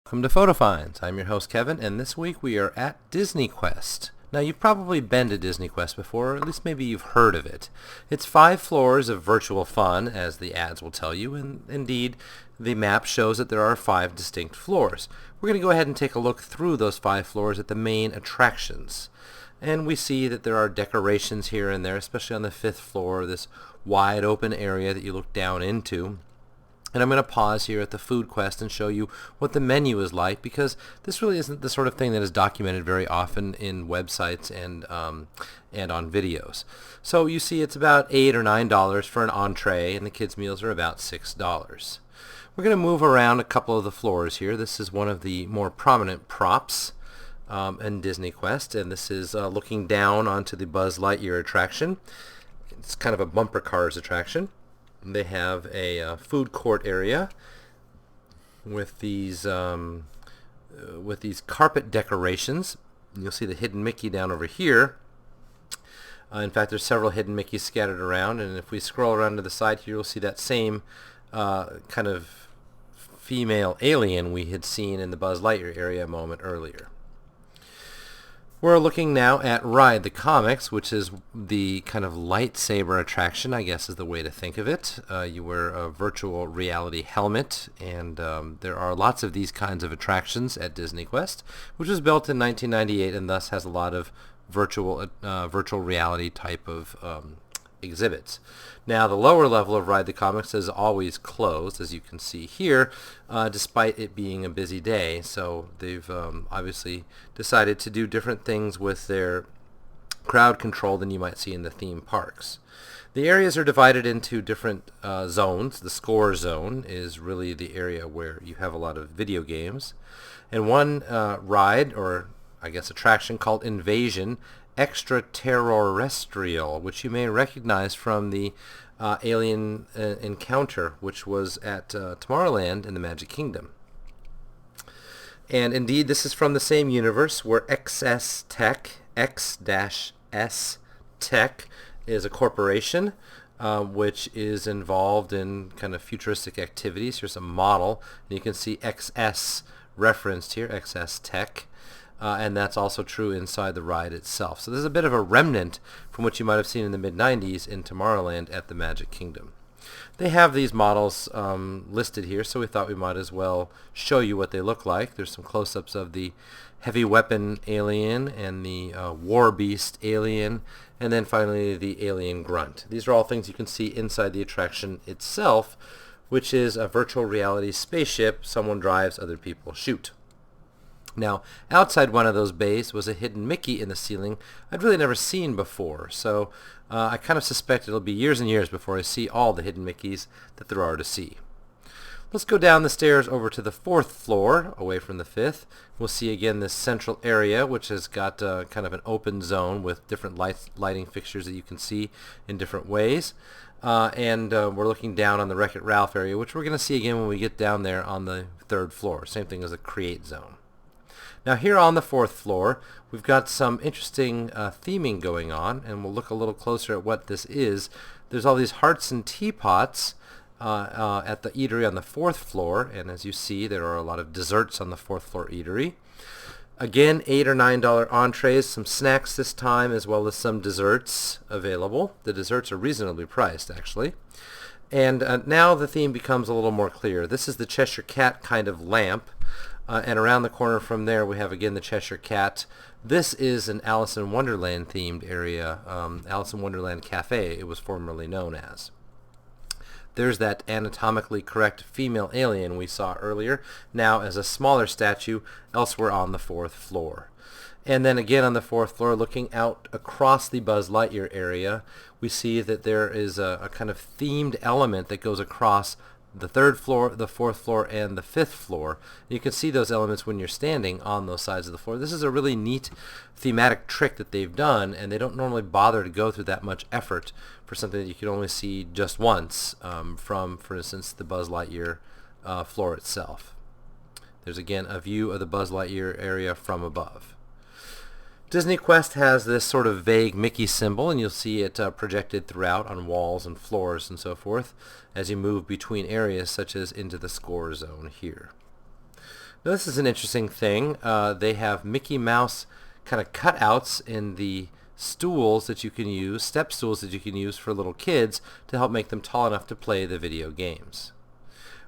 Welcome to Photo Finds. I'm your host Kevin, and this week we are at DisneyQuest. Now, you've probably been to DisneyQuest before, or at least maybe you've heard of it. It's 5 floors of virtual fun, as the ads will tell you, and indeed the map shows that there are 5 distinct floors. We're going to go ahead and take a look through those 5 floors at the main attractions. And we see that there are decorations here and there, especially on the 5th floor, this wide open area that you look down into. And I'm going to pause here at the food quest and show you what the menu is like, because this really isn't the sort of thing that is documented very often in websites and on videos. So you see it's about $8 or $9 for an entree, and the kids' meals are about $6. We're going to move around a couple of the floors here. This is one of the more prominent props in DisneyQuest, and this is looking down onto the Buzz Lightyear attraction. It's kind of a bumper cars attraction. They have a food court area with these carpet decorations. You'll see the hidden Mickey down over here. In fact, there's several hidden Mickeys scattered around, and if we scroll around to the side here, you'll see that same kind of female alien we had seen in the Buzz Lightyear area a moment earlier. We're looking now at Ride the Comics, which is the kind of lightsaber attraction, I guess is the way to think of it. You wear a virtual reality helmet, and there are lots of these kinds of attractions at DisneyQuest, which was built in 1998 and thus has a lot of virtual reality type of exhibits. Now, the lower level of Ride the Comics is always closed, as you can see here, despite it being a busy day. So they've obviously decided to do different things with their crowd control than you might see in the theme parks. The areas are divided into different zones. The score zone is really the area where you have a lot of video games. And one ride, or I guess attraction, called Invasion Extraterrestrial, which you may recognize from the Alien Encounter, which was at Tomorrowland in the Magic Kingdom. And indeed, this is from the same universe where XS Tech, X-S Tech, is a corporation which is involved in kind of futuristic activities. Here's a model, and you can see XS referenced here, XS Tech. And that's also true inside the ride itself. So there's a bit of a remnant from what you might have seen in the mid-90s in Tomorrowland at the Magic Kingdom. They have these models listed here, so we thought we might as well show you what they look like. There's some close-ups of the heavy weapon alien and the war beast alien, and then finally the alien grunt. These are all things you can see inside the attraction itself, which is a virtual reality spaceship. Someone drives, other people shoot. Now, outside one of those bays was a hidden Mickey in the ceiling I'd really never seen before, so I kind of suspect it'll be years and years before I see all the hidden Mickeys that there are to see. Let's go down the stairs over to the 4th floor, away from the 5th. We'll see again this central area, which has got kind of an open zone with different lighting fixtures that you can see in different ways. And we're looking down on the Wreck-It Ralph area, which we're going to see again when we get down there on the 3rd floor. Same thing as the Create Zone. Now here on the 4th floor, we've got some interesting theming going on, and we'll look a little closer at what this is. There's all these hearts and teapots at the eatery on the 4th floor, and as you see, there are a lot of desserts on the 4th floor eatery. Again, $8 or $9 entrees, some snacks this time, as well as some desserts available. The desserts are reasonably priced, actually. And now the theme becomes a little more clear. This is the Cheshire Cat kind of lamp. And around the corner from there we have again the Cheshire Cat. This is an Alice in Wonderland themed area, Alice in Wonderland Cafe it was formerly known as. There's that anatomically correct female alien we saw earlier, now as a smaller statue elsewhere on the 4th floor. And then again on the 4th floor, looking out across the Buzz Lightyear area, we see that there is a kind of themed element that goes across the 3rd floor, the 4th floor, and the 5th floor. You can see those elements when you're standing on those sides of the floor. This is a really neat thematic trick that they've done, and they don't normally bother to go through that much effort for something that you can only see just once from, for instance, the Buzz Lightyear floor itself. There's again a view of the Buzz Lightyear area from above. DisneyQuest has this sort of vague Mickey symbol, and you'll see it projected throughout on walls and floors and so forth as you move between areas such as into the score zone here. Now this is an interesting thing. They have Mickey Mouse kind of cutouts in the stools that you can use, step stools that you can use for little kids to help make them tall enough to play the video games.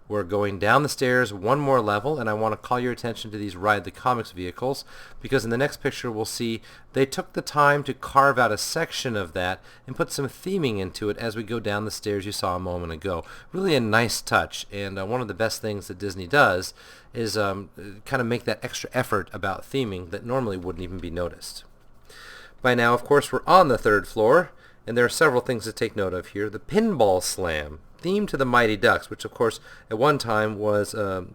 We're going down the stairs one more level, and I want to call your attention to these Ride the Comics vehicles, because in the next picture we'll see they took the time to carve out a section of that and put some theming into it as we go down the stairs you saw a moment ago. Really a nice touch, and one of the best things that Disney does is kind of make that extra effort about theming that normally wouldn't even be noticed. By now, of course, we're on the third floor, and there are several things to take note of here. The Pinball Slam, themed to the Mighty Ducks, which of course at one time was a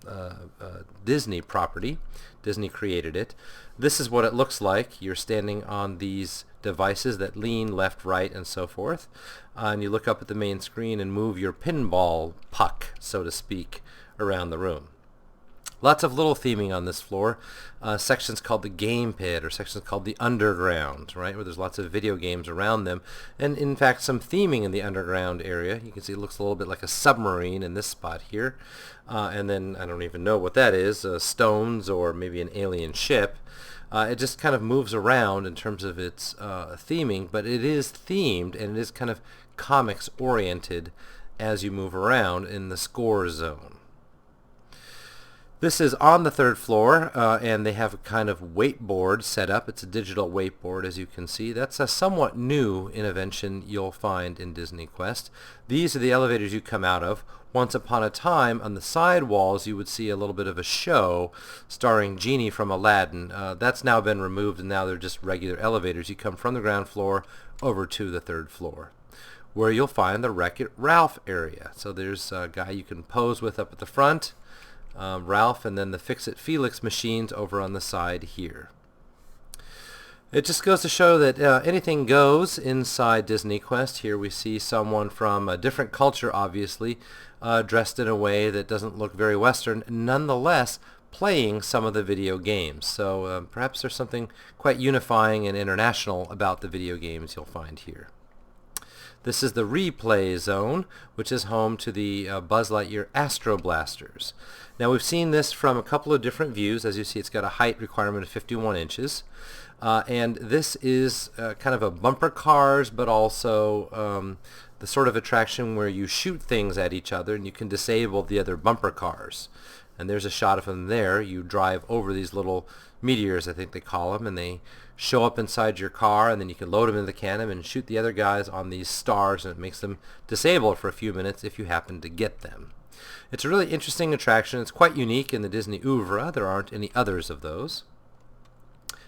Disney property. Disney created it. This is what it looks like. You're standing on these devices that lean left, right, and so forth. And you look up at the main screen and move your pinball puck, so to speak, around the room. Lots of little theming on this floor. Sections called the Game Pit, or sections called the Underground, right, where there's lots of video games around them. And in fact, some theming in the Underground area. You can see it looks a little bit like a submarine in this spot here. And then, I don't even know what that is, stones or maybe an alien ship. It just kind of moves around in terms of its theming, but it is themed and it is kind of comics oriented as you move around in the score zone. This is on the third floor, and they have a kind of weightboard set up. It's a digital weightboard, as you can see. That's a somewhat new invention you'll find in DisneyQuest. These are the elevators you come out of. Once upon a time, on the side walls, you would see a little bit of a show starring Genie from Aladdin. That's now been removed, and now they're just regular elevators. You come from the ground floor over to the third floor, where you'll find the Wreck-It Ralph area. So there's a guy you can pose with up at the front. Ralph, and then the Fix-It Felix machines over on the side here. It just goes to show that anything goes inside DisneyQuest. Here we see someone from a different culture, obviously, dressed in a way that doesn't look very Western, nonetheless playing some of the video games. So perhaps there's something quite unifying and international about the video games you'll find here. This is the replay zone, which is home to the Buzz Lightyear Astro Blasters. Now we've seen this from a couple of different views. As you see, it's got a height requirement of 51 inches. And this is kind of a bumper cars, but also the sort of attraction where you shoot things at each other and you can disable the other bumper cars. And there's a shot of them there. You drive over these little meteors, I think they call them, and they show up inside your car, and then you can load them into the cannon and shoot the other guys on these stars, and it makes them disabled for a few minutes if you happen to get them. It's a really interesting attraction. It's quite unique in the Disney oeuvre. There aren't any others of those.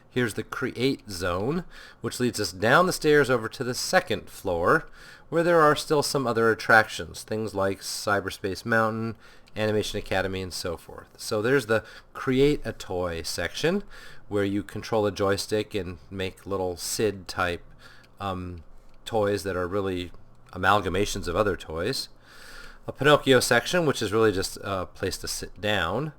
Here's the Create Zone, which leads us down the stairs over to the second floor, where there are still some other attractions, things like Cyberspace Mountain, Animation Academy, and so forth. So there's the Create a Toy section, where you control a joystick and make little Sid type toys that are really amalgamations of other toys. A Pinocchio section, which is really just a place to sit down.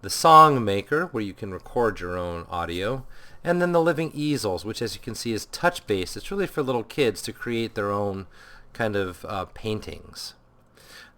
The Song Maker, where you can record your own audio. And then the Living Easels, which as you can see is touch-based. It's really for little kids to create their own kind of paintings.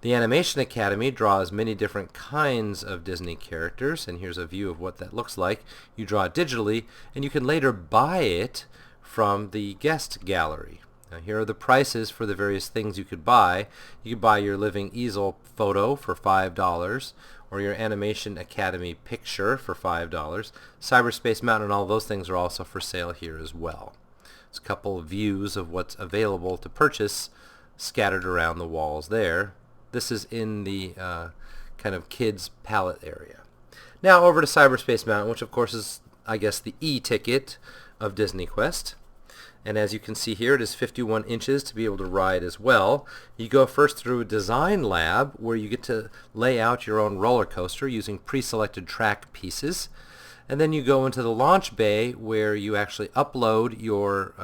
The Animation Academy draws many different kinds of Disney characters, and here's a view of what that looks like. You draw it digitally, and you can later buy it from the guest gallery. Now here are the prices for the various things you could buy. You could buy your Living Easel photo for $5, or your Animation Academy picture for $5. Cyberspace Mountain and all those things are also for sale here as well. There's a couple of views of what's available to purchase scattered around the walls there. This is in the kind of kids palette area. Now over to Cyberspace Mountain, which of course is, I guess, the e-ticket of DisneyQuest. And as you can see here, it is 51 inches to be able to ride as well. You go first through a design lab where you get to lay out your own roller coaster using pre-selected track pieces. And then you go into the launch bay where you actually upload your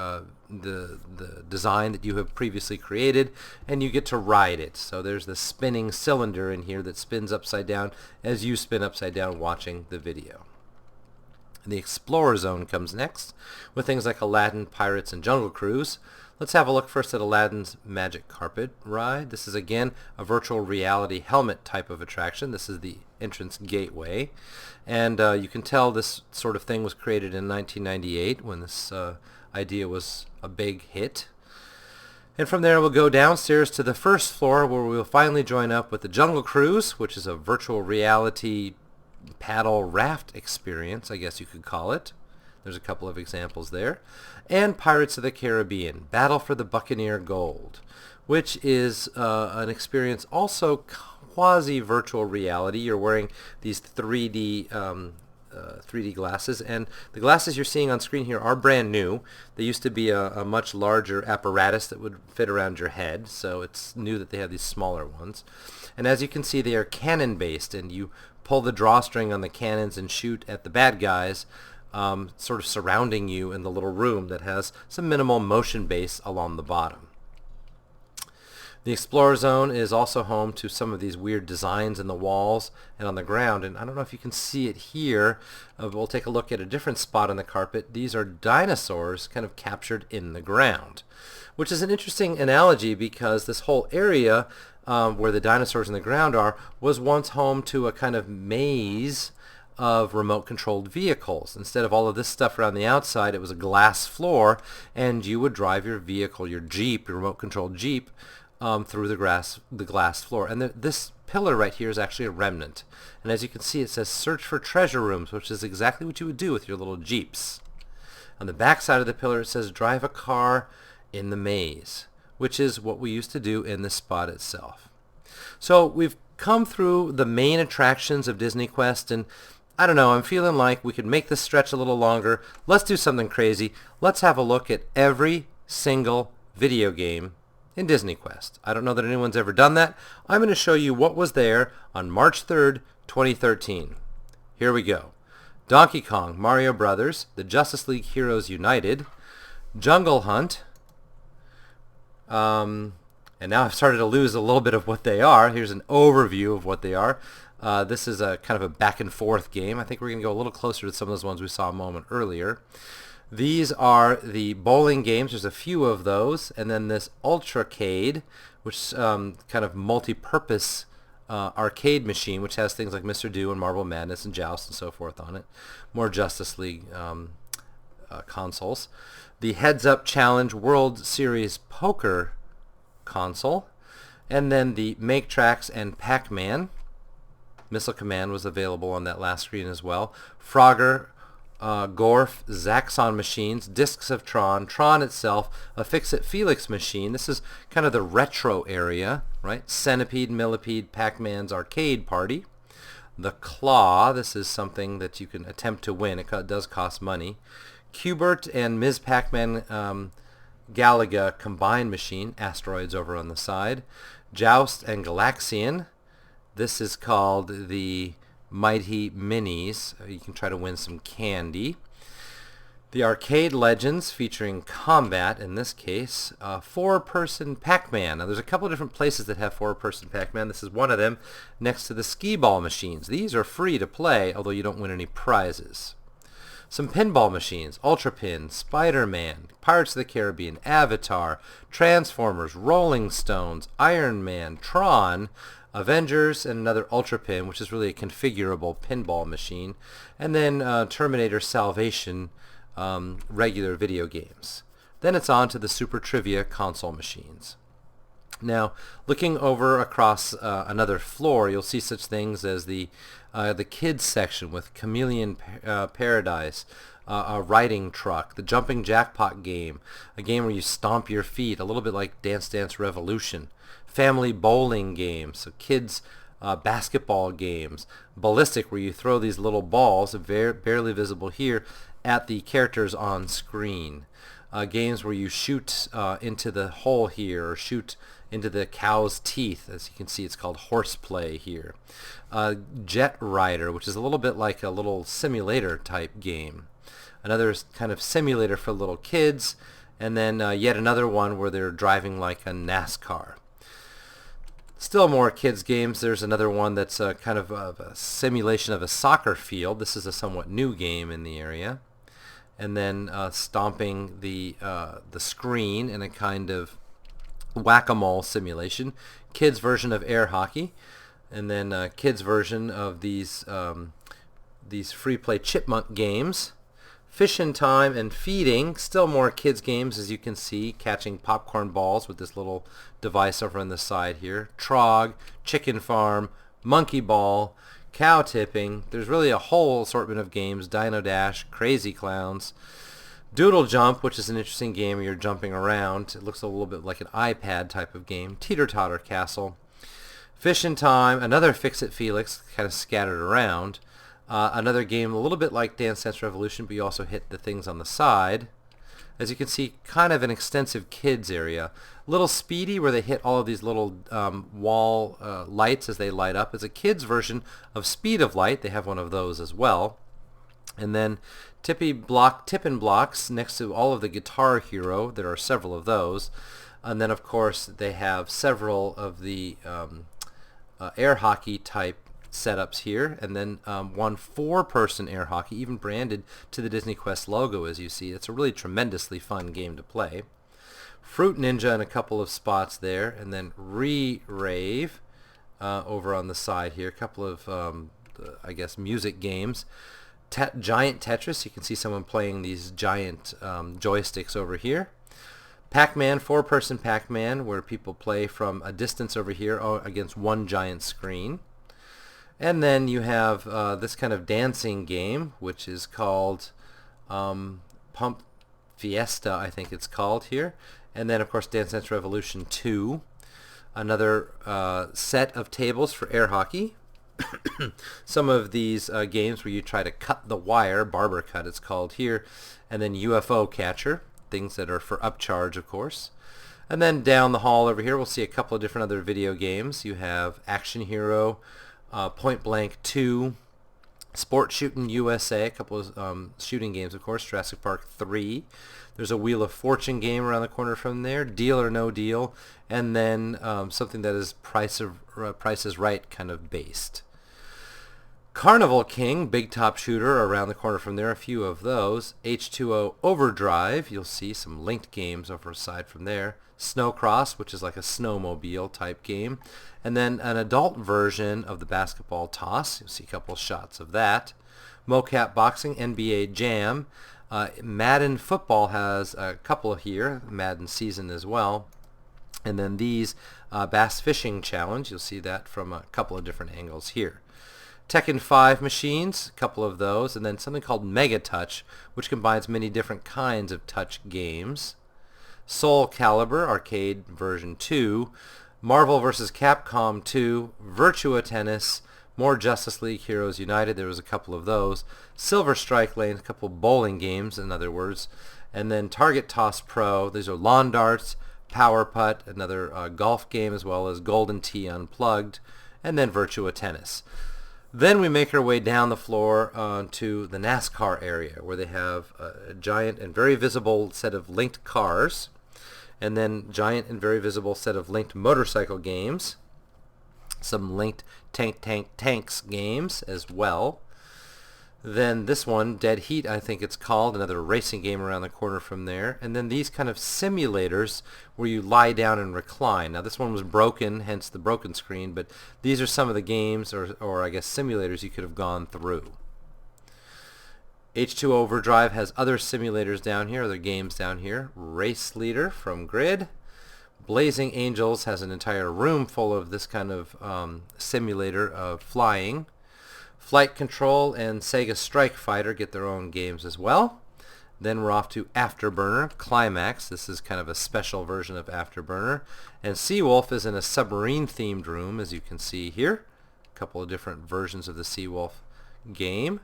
the design that you have previously created, and you get to ride it. So there's the spinning cylinder in here that spins upside down as you spin upside down watching the video. The Explorer Zone comes next, with things like Aladdin, Pirates, and Jungle Cruise. Let's have a look first at Aladdin's Magic Carpet Ride. This is again a virtual reality helmet type of attraction. This is the entrance gateway. And you can tell this sort of thing was created in 1998 when this idea was a big hit. And from there we'll go downstairs to the first floor where we'll finally join up with the Jungle Cruise, which is a virtual reality paddle raft experience, I guess you could call it. There's a couple of examples there. And Pirates of the Caribbean, Battle for the Buccaneer Gold, which is an experience also quasi-virtual reality. You're wearing these 3D glasses, and the glasses you're seeing on screen here are brand new. They used to be a much larger apparatus that would fit around your head, so it's new that they have these smaller ones. And as you can see, they are cannon-based, and you pull the drawstring on the cannons and shoot at the bad guys, sort of surrounding you in the little room that has some minimal motion base along the bottom. The Explorer Zone is also home to some of these weird designs in the walls and on the ground, and I don't know if you can see it here. We'll take a look at a different spot on the carpet. These are dinosaurs kind of captured in the ground, which is an interesting analogy because this whole area where the dinosaurs in the ground are was once home to a kind of maze of remote-controlled vehicles. Instead of all of this stuff around the outside, it was a glass floor, and you would drive your vehicle, your Jeep, your remote-controlled Jeep, through the glass floor. And this pillar right here is actually a remnant. And as you can see, it says search for treasure rooms, which is exactly what you would do with your little Jeeps. On the back side of the pillar, it says drive a car in the maze, which is what we used to do in the spot itself. So we've come through the main attractions of DisneyQuest, and I don't know, I'm feeling like we could make this stretch a little longer. Let's do something crazy. Let's have a look at every single video game in DisneyQuest. I don't know that anyone's ever done that. I'm going to show you what was there on March 3rd, 2013. Here we go. Donkey Kong, Mario Brothers, the Justice League Heroes United, Jungle Hunt, and now I've started to lose a little bit of what they are. Here's an overview of what they are. This is a kind of a back and forth game. I think we're going to go a little closer to some of those ones we saw a moment earlier. These are the bowling games. There's a few of those. And then this Ultracade, which is kind of multi-purpose arcade machine, which has things like Mr. Do and Marble Madness and Joust and so forth on it. More Justice League consoles. The Heads Up Challenge World Series Poker console. And then the Make Tracks and Pac-Man. Missile Command was available on that last screen as well. Frogger, Gorf, Zaxxon machines, Discs of Tron, Tron itself, a Fix-It Felix machine. This is kind of the retro area, right? Centipede, Millipede, Pac-Man's Arcade Party. The Claw, this is something that you can attempt to win. It does cost money. Qbert and Ms. Pac-Man Galaga combined machine, asteroids over on the side. Joust and Galaxian. This is called the Mighty Minis. You can try to win some candy. The Arcade Legends featuring combat, in this case, four-person Pac-Man. Now there's a couple of different places that have four-person Pac-Man. This is one of them next to the skee-ball machines. These are free to play, although you don't win any prizes. Some pinball machines, Ultra Pin, Spider-Man, Pirates of the Caribbean, Avatar, Transformers, Rolling Stones, Iron Man, Tron, Avengers, and another Ultra Pin, which is really a configurable pinball machine, and then Terminator Salvation regular video games. Then it's on to the Super Trivia console machines. Now, looking over across another floor, you'll see such things as the kids section with Chameleon Paradise, a riding truck, the Jumping Jackpot game, a game where you stomp your feet, a little bit like Dance Dance Revolution. Family bowling games, so kids basketball games, ballistic where you throw these little balls, barely visible here, at the characters on screen. Games where you shoot into the hole here or shoot into the cow's teeth. As you can see, it's called horseplay here. Jet Rider, which is a little bit like a little simulator type game. Another kind of simulator for little kids, and then yet another one where they're driving like a NASCAR. Still more kids games. There's another one that's kind of a simulation of a soccer field. This is a somewhat new game in the area. And then stomping the screen in a kind of whack-a-mole simulation. Kids version of air hockey. And then kids version of these free play chipmunk games. Fishin' Time and Feeding, still more kids games, as you can see, catching popcorn balls with this little device over on the side here. Trog, Chicken Farm, Monkey Ball, Cow Tipping. There's really a whole assortment of games. Dino Dash, Crazy Clowns. Doodle Jump, which is an interesting game where you're jumping around. It looks a little bit like an iPad type of game. Teeter Totter Castle. Fishin' Time, another Fix-It Felix, kind of scattered around. Another game a little bit like Dance Dance Revolution, but you also hit the things on the side. As you can see, kind of an extensive kids area. Little Speedy, where they hit all of these little wall lights as they light up. It's a kids version of Speed of Light. They have one of those as well. And then Tippin' Blocks next to all of the Guitar Hero. There are several of those. And then, of course, they have several of the air hockey type setups here, and then one 4-person air hockey, even branded to the DisneyQuest logo, as you see. It's a really tremendously fun game to play. Fruit Ninja in a couple of spots there, and then Rave over on the side here. A couple of, I guess, music games. Giant Tetris. You can see someone playing these giant joysticks over here. Pac-Man, 4-person Pac-Man, where people play from a distance over here against one giant screen. And then you have this kind of dancing game, which is called Pump Fiesta, I think it's called here. And then, of course, Dance Dance Revolution 2. Another set of tables for air hockey. Some of these games where you try to cut the wire, barber cut it's called here. And then UFO Catcher, things that are for upcharge, of course. And then down the hall over here, we'll see a couple of different other video games. You have Action Hero, Point Blank 2, Sport Shootin' USA, a couple of shooting games, of course, Jurassic Park 3. There's a Wheel of Fortune game around the corner from there, Deal or No Deal, and then something that is Price is Right kind of based. Carnival King, Big Top Shooter, around the corner from there, a few of those. H2O Overdrive, you'll see some linked games over aside from there. Snowcross, which is like a snowmobile type game. And then an adult version of the basketball toss. You'll see a couple shots of that. Mocap Boxing, NBA Jam. Madden Football has a couple here, Madden Season as well. And then these Bass Fishing Challenge, you'll see that from a couple of different angles here. Tekken 5 machines, a couple of those, and then something called Mega Touch, which combines many different kinds of touch games. Soul Calibur, arcade version 2, Marvel vs. Capcom 2, Virtua Tennis, more Justice League Heroes United, there was a couple of those. Silver Strike Lane, a couple of bowling games, in other words. And then Target Toss Pro, these are lawn darts, Power Putt, another golf game, as well as Golden Tee Unplugged, and then Virtua Tennis. Then we make our way down the floor to the NASCAR area, where they have a giant and very visible set of linked cars, and then giant and very visible set of linked motorcycle games, some linked tanks games as well. Then this one, Dead Heat, I think it's called, another racing game around the corner from there. And then these kind of simulators where you lie down and recline. Now this one was broken, hence the broken screen, but these are some of the games, or I guess simulators you could have gone through. H2O Overdrive has other simulators down here, other games down here. Race Leader from Grid. Blazing Angels has an entire room full of this kind of simulator of flying. Flight Control and Sega Strike Fighter get their own games as well. Then we're off to Afterburner, Climax. This is kind of a special version of Afterburner. And Seawolf is in a submarine-themed room, as you can see here. A couple of different versions of the Seawolf game.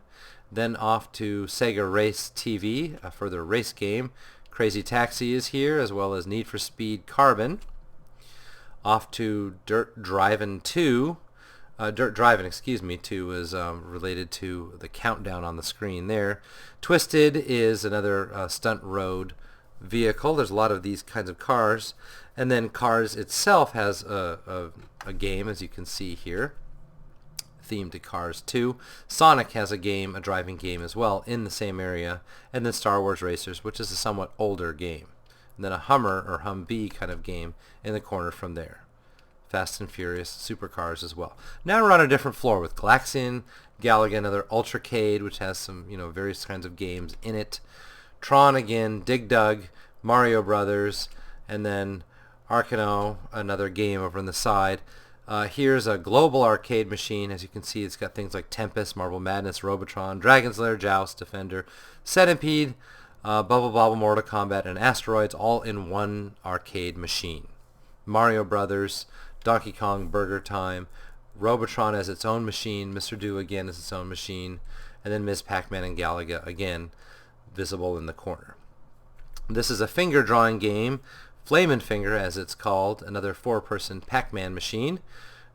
Then off to Sega Race TV, a further race game. Crazy Taxi is here, as well as Need for Speed Carbon. Off to Dirt Drivin' 2. Dirt Driving, 2 is related to the countdown on the screen there. Twisted is another stunt road vehicle. There's a lot of these kinds of cars. And then Cars itself has a game, as you can see here, themed to Cars 2. Sonic has a game, a driving game as well, in the same area. And then Star Wars Racers, which is a somewhat older game. And then a Hummer or Humvee kind of game in the corner from there. Fast and Furious, Supercars as well. Now we're on a different floor with Galaxian, Galaga, another Ultracade, which has some, various kinds of games in it. Tron again, Dig Dug, Mario Brothers, and then Arkano, another game over on the side. Here's a global arcade machine. As you can see, it's got things like Tempest, Marble Madness, Robotron, Dragon's Lair, Joust, Defender, Centipede, Bubble Bobble, Mortal Kombat, and Asteroids, all in one arcade machine. Mario Brothers, Donkey Kong, Burger Time, Robotron as its own machine, Mr. Do again as its own machine, and then Ms. Pac-Man and Galaga again visible in the corner. This is a finger drawing game, Flamin' Finger as it's called, another 4-person Pac-Man machine.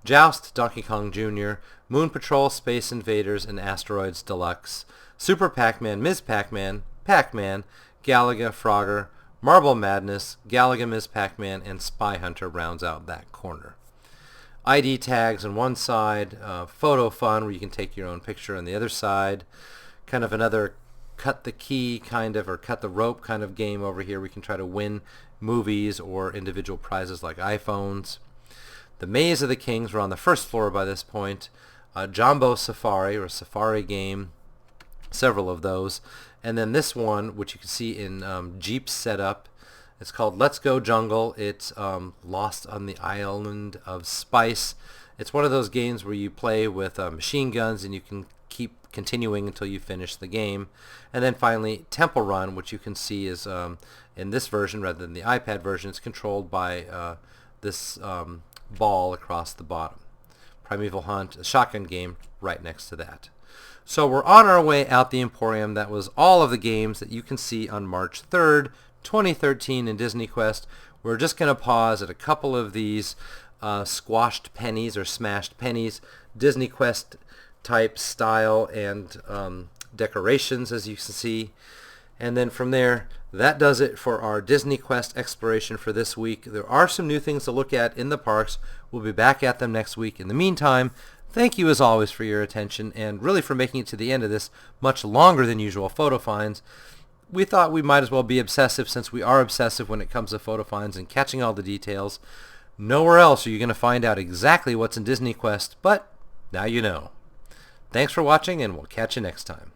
Joust, Donkey Kong Jr., Moon Patrol, Space Invaders, and Asteroids Deluxe, Super Pac-Man, Ms. Pac-Man, Pac-Man, Galaga, Frogger, Marble Madness, Galaga, Ms. Pac-Man, and Spy Hunter rounds out that corner. ID tags on one side, photo fun where you can take your own picture on the other side, kind of another cut the key kind of, or cut the rope kind of game over here. We can try to win movies or individual prizes like iPhones. The Maze of the Kings, we're on the first floor by this point. Jumbo Safari, or Safari game, several of those. And then this one, which you can see in Jeep's setup, it's called Let's Go Jungle. It's Lost on the Island of Spice. It's one of those games where you play with machine guns and you can keep continuing until you finish the game. And then finally, Temple Run, which you can see is in this version rather than the iPad version. It's controlled by this ball across the bottom. Primeval Hunt, a shotgun game right next to that. So we're on our way out the Emporium. That was all of the games that you can see on March 3rd, 2013 in DisneyQuest. We're just going to pause at a couple of these squashed pennies or smashed pennies, DisneyQuest type style and decorations, as you can see. And then from there, that does it for our DisneyQuest exploration for this week. There are some new things to look at in the parks. We'll be back at them next week. In the meantime, thank you as always for your attention and really for making it to the end of this much longer than usual photo finds. We thought we might as well be obsessive since we are obsessive when it comes to photo finds and catching all the details. Nowhere else are you going to find out exactly what's in DisneyQuest, but now you know. Thanks for watching and we'll catch you next time.